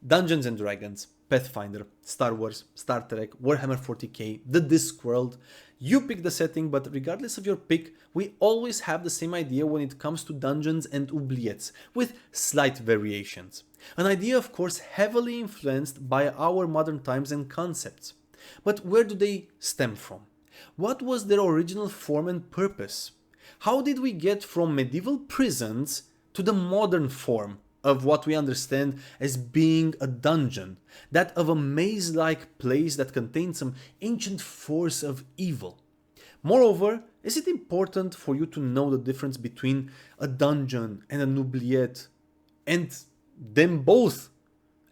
Dungeons and Dragons, Pathfinder, Star Wars, Star Trek, Warhammer 40k, the Discworld. You pick the setting, but regardless of your pick, we always have the same idea when it comes to Dungeons and Oubliettes, with slight variations. An idea, of course, heavily influenced by our modern times and concepts. But where do they stem from? What was their original form and purpose? How did we get from medieval prisons to the modern form of what we understand as being a dungeon, that of a maze-like place that contains some ancient force of evil? Moreover, is it important for you to know the difference between a dungeon and an oubliette, and them both,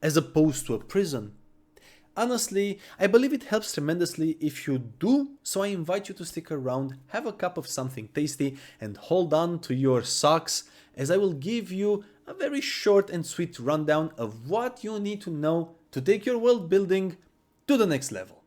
as opposed to a prison? Honestly, I believe it helps tremendously if you do, so I invite you to stick around, have a cup of something tasty, and hold on to your socks, as I will give you a very short and sweet rundown of what you need to know to take your world building to the next level.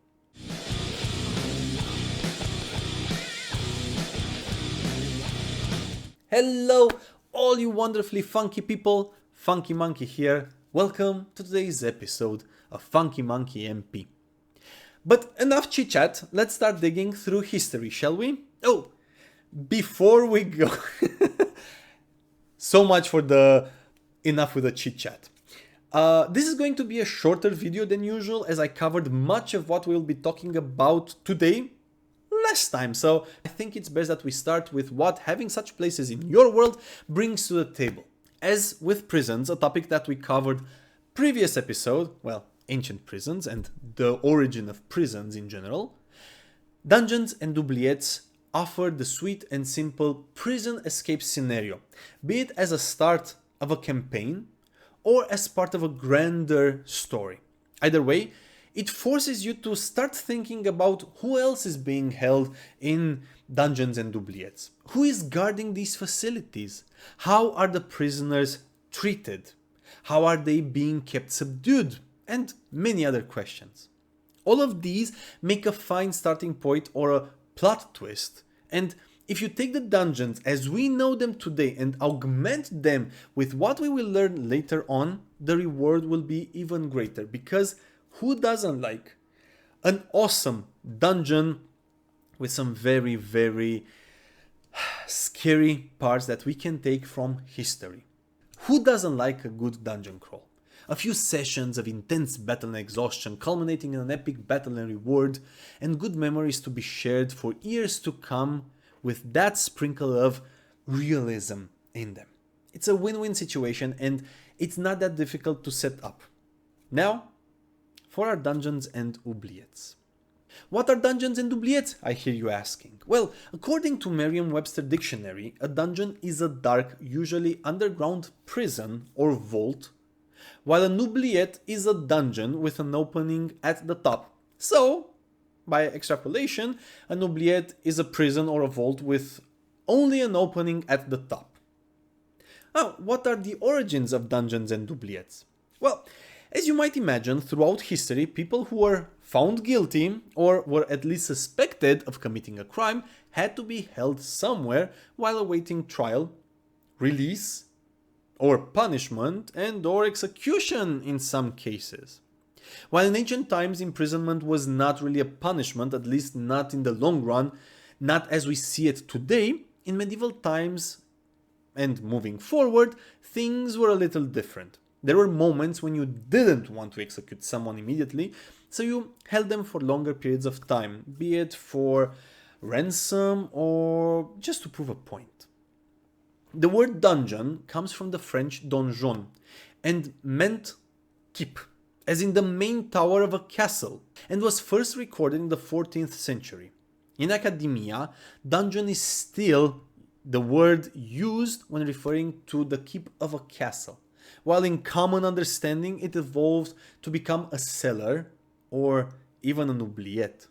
Hello, all you wonderfully funky people, Funky Monkey here. Welcome to today's episode of Funky Monkey MP. But enough chit chat, let's start digging through history, shall we? Oh, before we go, so much for the enough with the chit chat. This is going to be a shorter video than usual, as I covered much of what we'll be talking about today last time. So I think it's best that we start with what having such places in your world brings to the table. As with prisons, a topic that we covered previous episode, well, ancient prisons and the origin of prisons in general, Dungeons and Oubliettes offer the sweet and simple prison escape scenario, be it as a start of a campaign or as part of a grander story. Either way, it forces you to start thinking about who else is being held in Dungeons and Oubliettes. Who is guarding these facilities? How are the prisoners treated? How are they being kept subdued? And many other questions. All of these make a fine starting point or a plot twist. And if you take the dungeons as we know them today and augment them with what we will learn later on, the reward will be even greater. Because who doesn't like an awesome dungeon with some very, very scary parts that we can take from history? Who doesn't like a good dungeon crawl? A few sessions of intense battle and exhaustion, culminating in an epic battle and reward, and good memories to be shared for years to come with that sprinkle of realism in them. It's a win-win situation, and it's not that difficult to set up. Now, for our Dungeons and Oubliettes. What are Dungeons and Oubliettes, I hear you asking? Well, according to Merriam-Webster Dictionary, a dungeon is a dark, usually underground prison or vault, while an oubliette is a dungeon with an opening at the top. So, by extrapolation, an oubliette is a prison or a vault with only an opening at the top. Now, what are the origins of Dungeons and Oubliettes? Well, as you might imagine, throughout history, people who were found guilty or were at least suspected of committing a crime had to be held somewhere while awaiting trial, release, or punishment and or execution in some cases. While in ancient times imprisonment was not really a punishment, at least not in the long run, not as we see it today, in medieval times and moving forward, things were a little different. There were moments when you didn't want to execute someone immediately, so you held them for longer periods of time, be it for ransom or just to prove a point. The word dungeon comes from the French donjon and meant keep, as in the main tower of a castle, and was first recorded in the 14th century. In academia, dungeon is still the word used when referring to the keep of a castle, while in common understanding it evolved to become a cellar or even an oubliette.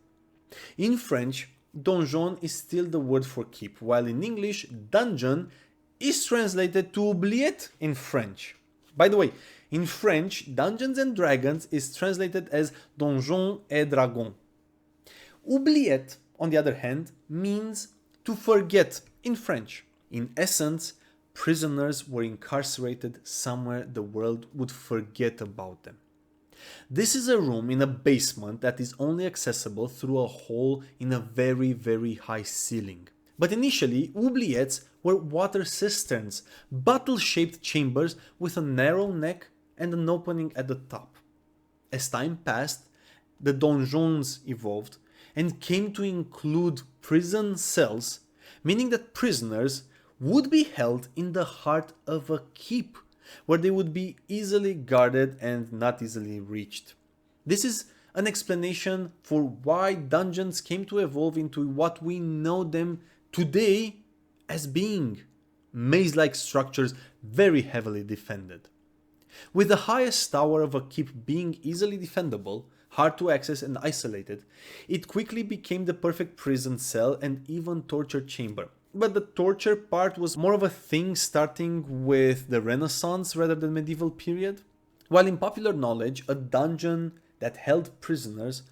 In French, donjon is still the word for keep, while in English, dungeon is translated to oubliette in French. By the way, in French, Dungeons and Dragons is translated as Donjons et Dragons. Oubliette, on the other hand, means to forget in French. In essence, prisoners were incarcerated somewhere the world would forget about them. This is a room in a basement that is only accessible through a hole in a very, very high ceiling. But initially, oubliettes were water cisterns, bottle-shaped chambers with a narrow neck and an opening at the top. As time passed, the donjons evolved and came to include prison cells, meaning that prisoners would be held in the heart of a keep, where they would be easily guarded and not easily reached. This is an explanation for why dungeons came to evolve into what we know them today as being maze-like structures very heavily defended. With the highest tower of a keep being easily defendable, hard to access and isolated, it quickly became the perfect prison cell and even torture chamber. But the torture part was more of a thing starting with the Renaissance rather than medieval period. While in popular knowledge, a dungeon that held prisoners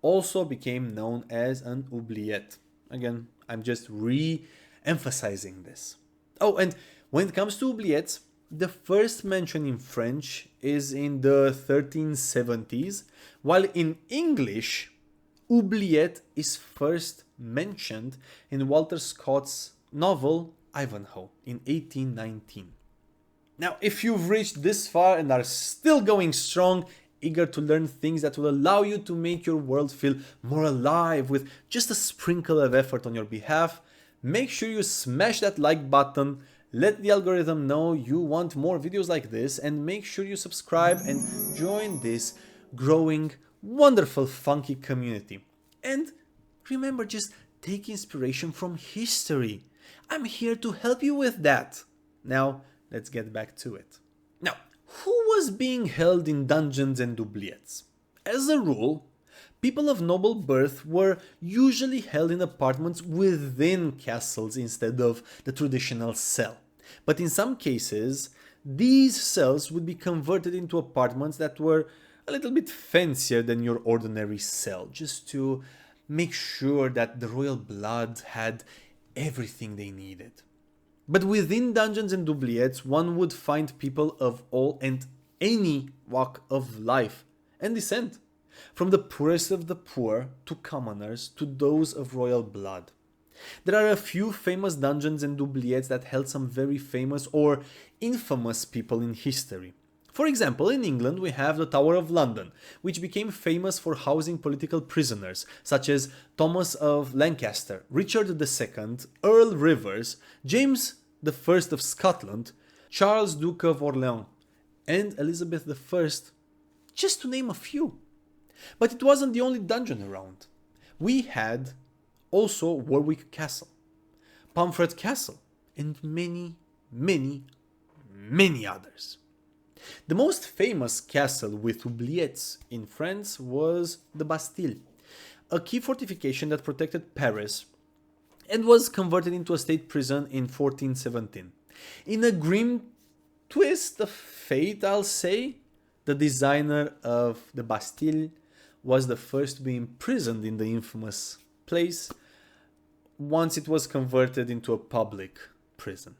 also became known as an oubliette. Again, I'm just re-emphasizing this. Oh, and when it comes to oubliettes, the first mention in French is in the 1370s, while in English, oubliette is first mentioned in Walter Scott's novel Ivanhoe in 1819. Now, if you've reached this far and are still going strong, eager to learn things that will allow you to make your world feel more alive with just a sprinkle of effort on your behalf, make sure you smash that like button, let the algorithm know you want more videos like this, and make sure you subscribe and join this growing, wonderful, funky community. And remember, just take inspiration from history. I'm here to help you with that. Now, let's get back to it. Now, who was being held in dungeons and oubliettes? As a rule, people of noble birth were usually held in apartments within castles instead of the traditional cell. But in some cases, these cells would be converted into apartments that were a little bit fancier than your ordinary cell, just to make sure that the royal blood had everything they needed. But within Dungeons and Oubliettes, one would find people of all and any walk of life and descent, from the poorest of the poor to commoners to those of royal blood. There are a few famous Dungeons and Oubliettes that held some very famous or infamous people in history. For example, in England we have the Tower of London, which became famous for housing political prisoners such as Thomas of Lancaster, Richard II, Earl Rivers, James I of Scotland, Charles Duke of Orleans, and Elizabeth I, just to name a few. But it wasn't the only dungeon around. We had also Warwick Castle, Pomfret Castle, and many, many, many others. The most famous castle with oubliettes in France was the Bastille, a key fortification that protected Paris and was converted into a state prison in 1417. In a grim twist of fate, I'll say, the designer of the Bastille was the first to be imprisoned in the infamous place once it was converted into a public prison.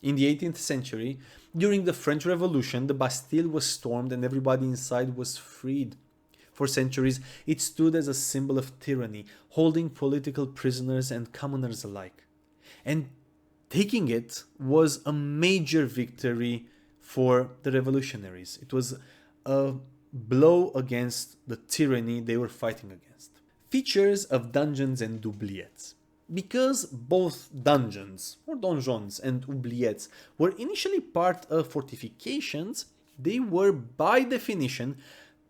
In the 18th century, during the French Revolution, the Bastille was stormed and everybody inside was freed. For centuries, it stood as a symbol of tyranny, holding political prisoners and commoners alike. And taking it was a major victory for the revolutionaries. It was a blow against the tyranny they were fighting against. Features of Dungeons and Oubliettes. Because both dungeons, or donjons, and oubliettes were initially part of fortifications, they were by definition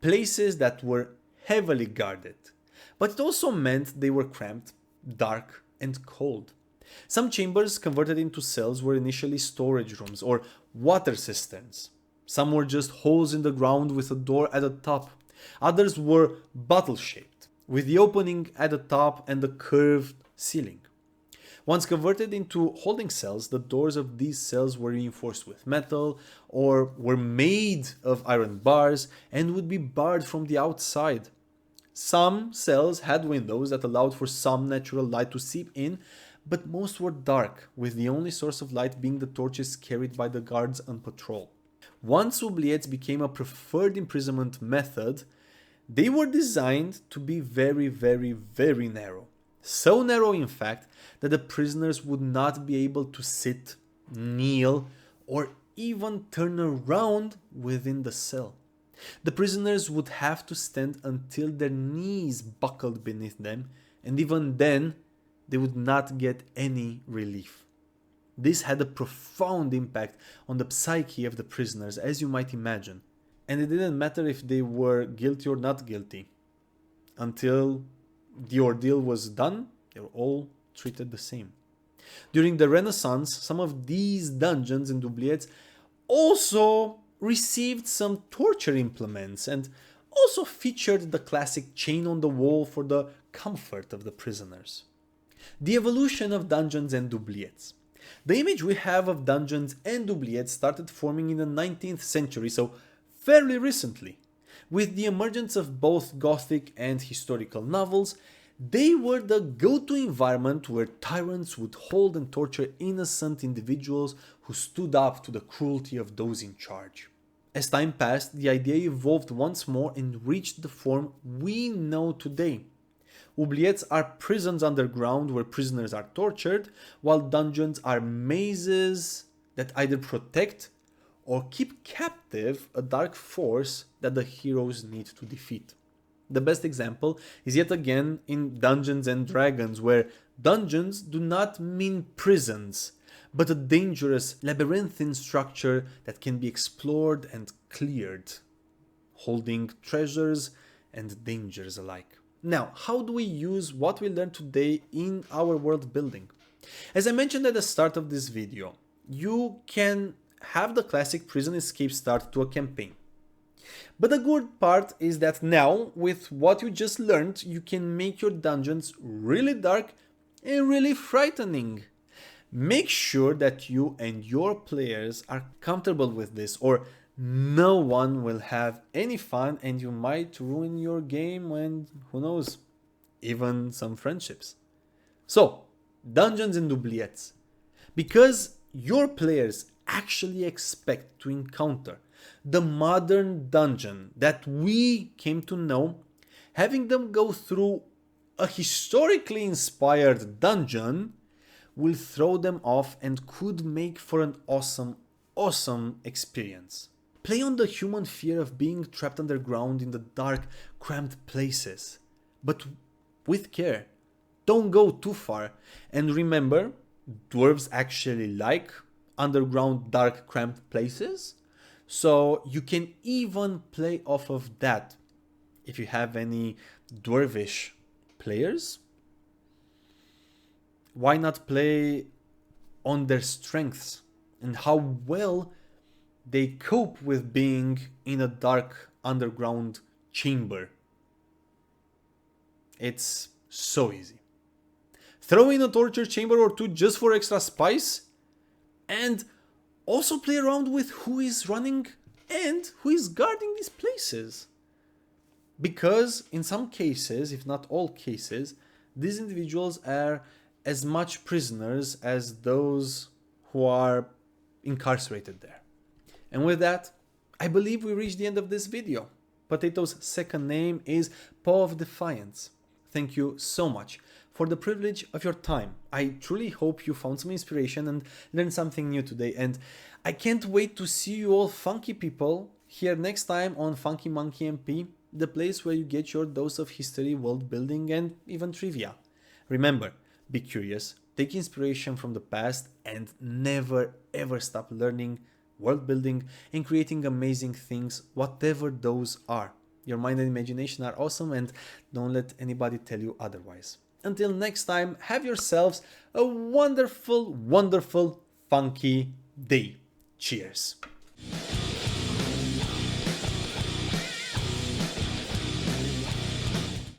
places that were heavily guarded. But it also meant they were cramped, dark, and cold. Some chambers converted into cells were initially storage rooms or water cisterns. Some were just holes in the ground with a door at the top. Others were bottle-shaped, with the opening at the top and the curved ceiling. Once converted into holding cells, the doors of these cells were reinforced with metal or were made of iron bars and would be barred from the outside. Some cells had windows that allowed for some natural light to seep in, but most were dark, with the only source of light being the torches carried by the guards on patrol. Once oubliettes became a preferred imprisonment method, they were designed to be very narrow. So narrow, in fact, that the prisoners would not be able to sit, kneel, or even turn around within the cell. The prisoners would have to stand until their knees buckled beneath them, and even then, they would not get any relief. This had a profound impact on the psyche of the prisoners, as you might imagine. And it didn't matter if they were guilty or not guilty. Until the ordeal was done, they were all treated the same. During the Renaissance, some of these dungeons and oubliettes also received some torture implements and also featured the classic chain on the wall for the comfort of the prisoners. The evolution of Dungeons and Oubliettes. The image we have of Dungeons and Oubliettes started forming in the 19th century, so fairly recently. With the emergence of both Gothic and historical novels, they were the go-to environment where tyrants would hold and torture innocent individuals who stood up to the cruelty of those in charge. As time passed, the idea evolved once more and reached the form we know today. Oubliettes are prisons underground where prisoners are tortured, while dungeons are mazes that either protect or keep captive a dark force that the heroes need to defeat. The best example is yet again in Dungeons and Dragons, where dungeons do not mean prisons, but a dangerous labyrinthine structure that can be explored and cleared, holding treasures and dangers alike. Now, how do we use what we learned today in our world building? As I mentioned at the start of this video, you can have the classic prison escape start to a campaign. But the good part is that now, with what you just learned, you can make your dungeons really dark and really frightening. Make sure that you and your players are comfortable with this, or no one will have any fun and you might ruin your game and, who knows, even some friendships. So, Dungeons and Oubliettes. Because your players actually expect to encounter the modern dungeon that we came to know, having them go through a historically inspired dungeon will throw them off and could make for an awesome experience. Play on the human fear of being trapped underground in the dark, cramped places. But with care. Don't go too far. And remember, dwarves actually like underground, dark, cramped places. So you can even play off of that. If you have any dwarvish players, why not play on their strengths and how well they cope with being in a dark underground chamber. It's so easy. Throw in a torture chamber or two just for extra spice, and also play around with who is running and who is guarding these places. Because in some cases, if not all cases, these individuals are as much prisoners as those who are incarcerated there. And with that, I believe we reached the end of this video. Potato's second name is Paw of Defiance. Thank you so much for the privilege of your time. I truly hope you found some inspiration and learned something new today. And I can't wait to see you all funky people here next time on Funky Monkey MP, the place where you get your dose of history, world building, and even trivia. Remember, be curious, take inspiration from the past, and never ever stop learning, world building, and creating amazing things, whatever those are. Your mind and imagination are awesome, and don't let anybody tell you otherwise. Until next time, have yourselves a wonderful, funky day. Cheers.